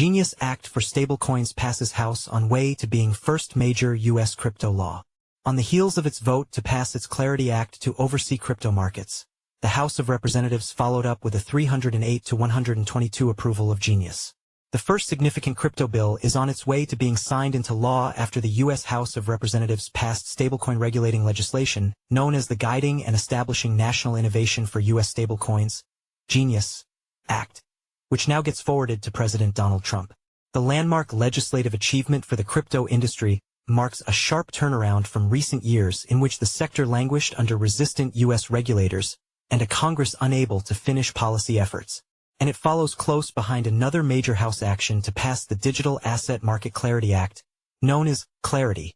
Genius Act for Stablecoins passes House on way to being first major U.S. crypto law. On the heels of its vote to pass its Clarity Act to oversee crypto markets, the House of Representatives followed up with a 308 to 122 approval of Genius. The first significant crypto bill is on its way to being signed into law after the U.S. House of Representatives passed stablecoin regulating legislation, known as the Guiding and Establishing National Innovation for U.S. Stablecoins, Genius Act, which now gets forwarded to President Donald Trump. The landmark legislative achievement for the crypto industry marks a sharp turnaround from recent years in which the sector languished under resistant U.S. regulators and a Congress unable to finish policy efforts. And it follows close behind another major House action to pass the Digital Asset Market Clarity Act, known as Clarity,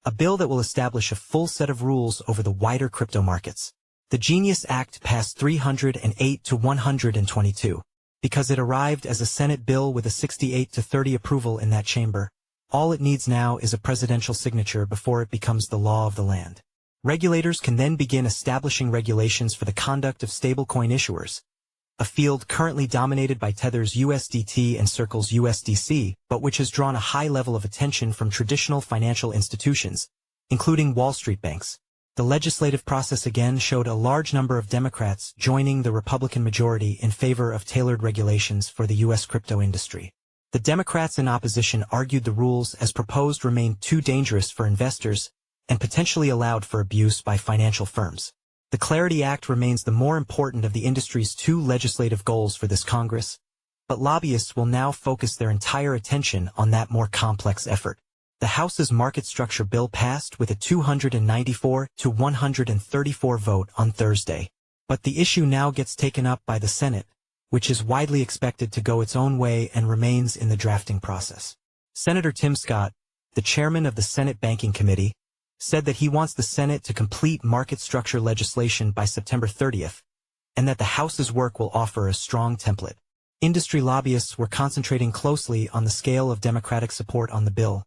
a bill that will establish a full set of rules over the wider crypto markets. The Genius Act passed 308 to 122. Because it arrived as a Senate bill with a 68 to 30 approval in that chamber, all it needs now is a presidential signature before it becomes the law of the land. Regulators can then begin establishing regulations for the conduct of stablecoin issuers, a field currently dominated by Tether's USDT and Circle's USDC, but which has drawn a high level of attention from traditional financial institutions, including Wall Street banks. The legislative process again showed a large number of Democrats joining the Republican majority in favor of tailored regulations for the U.S. crypto industry. The Democrats in opposition argued the rules as proposed remained too dangerous for investors and potentially allowed for abuse by financial firms. The Clarity Act remains the more important of the industry's two legislative goals for this Congress, but lobbyists will now focus their entire attention on that more complex effort. The House's market structure bill passed with a 294 to 134 vote on Thursday. But the issue now gets taken up by the Senate, which is widely expected to go its own way and remains in the drafting process. Senator Tim Scott, the chairman of the Senate Banking Committee, said that he wants the Senate to complete market structure legislation by September 30th, and that the House's work will offer a strong template. Industry lobbyists were concentrating closely on the scale of Democratic support on the bill,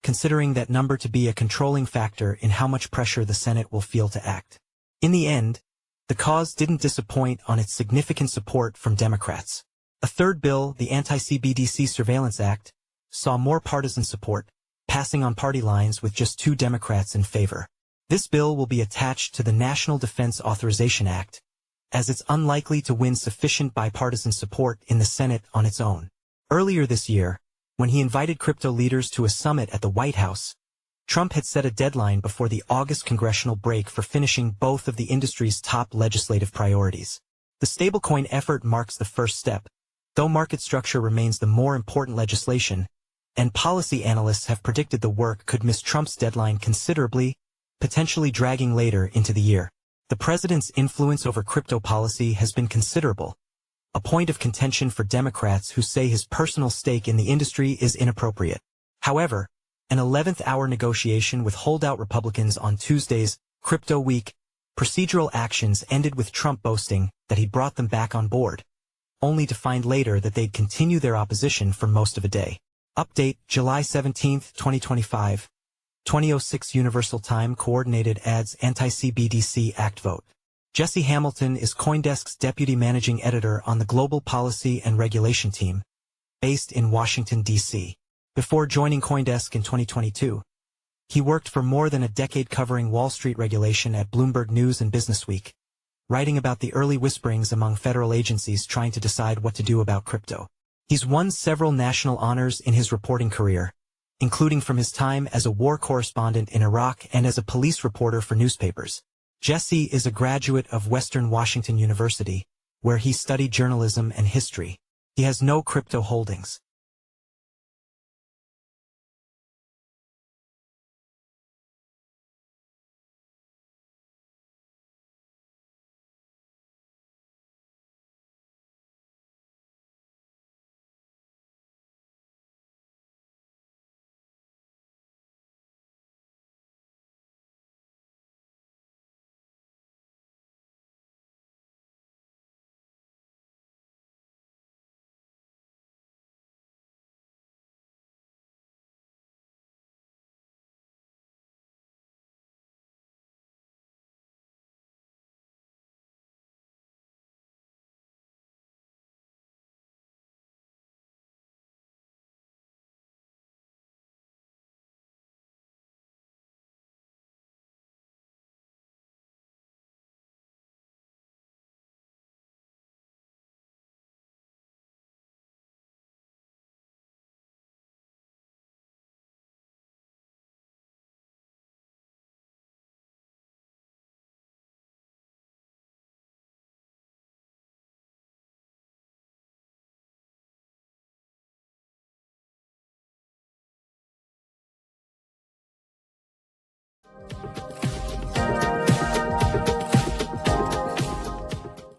considering that number to be a controlling factor in how much pressure the Senate will feel to act. In the end, the cause didn't disappoint on its significant support from Democrats. A third bill, the Anti-CBDC Surveillance Act, saw more partisan support, passing on party lines with just 2 Democrats in favor. This bill will be attached to the National Defense Authorization Act, as it's unlikely to win sufficient bipartisan support in the Senate on its own. Earlier this year, when he invited crypto leaders to a summit at the White House, Trump had set a deadline before the August congressional break for finishing both of the industry's top legislative priorities. The stablecoin effort marks the first step, though market structure remains the more important legislation, and policy analysts have predicted the work could miss Trump's deadline considerably, potentially dragging later into the year. The president's influence over crypto policy has been considerable, a point of contention for Democrats who say his personal stake in the industry is inappropriate. However, an 11th-hour negotiation with holdout Republicans on Tuesday's Crypto Week procedural actions ended with Trump boasting that he brought them back on board, only to find later that they'd continue their opposition for most of a day. Update, July 17, 2025, 20:06 Universal Time. Coordinated ads. Anti-CBDC Act vote. Jesse Hamilton is CoinDesk's deputy managing editor on the Global Policy and Regulation team, based in Washington, D.C. Before joining CoinDesk in 2022, he worked for more than a decade covering Wall Street regulation at Bloomberg News and Businessweek, writing about the early whisperings among federal agencies trying to decide what to do about crypto. He's won several national honors in his reporting career, including from his time as a war correspondent in Iraq and as a police reporter for newspapers. Jesse is a graduate of Western Washington University, where he studied journalism and history. He has no crypto holdings.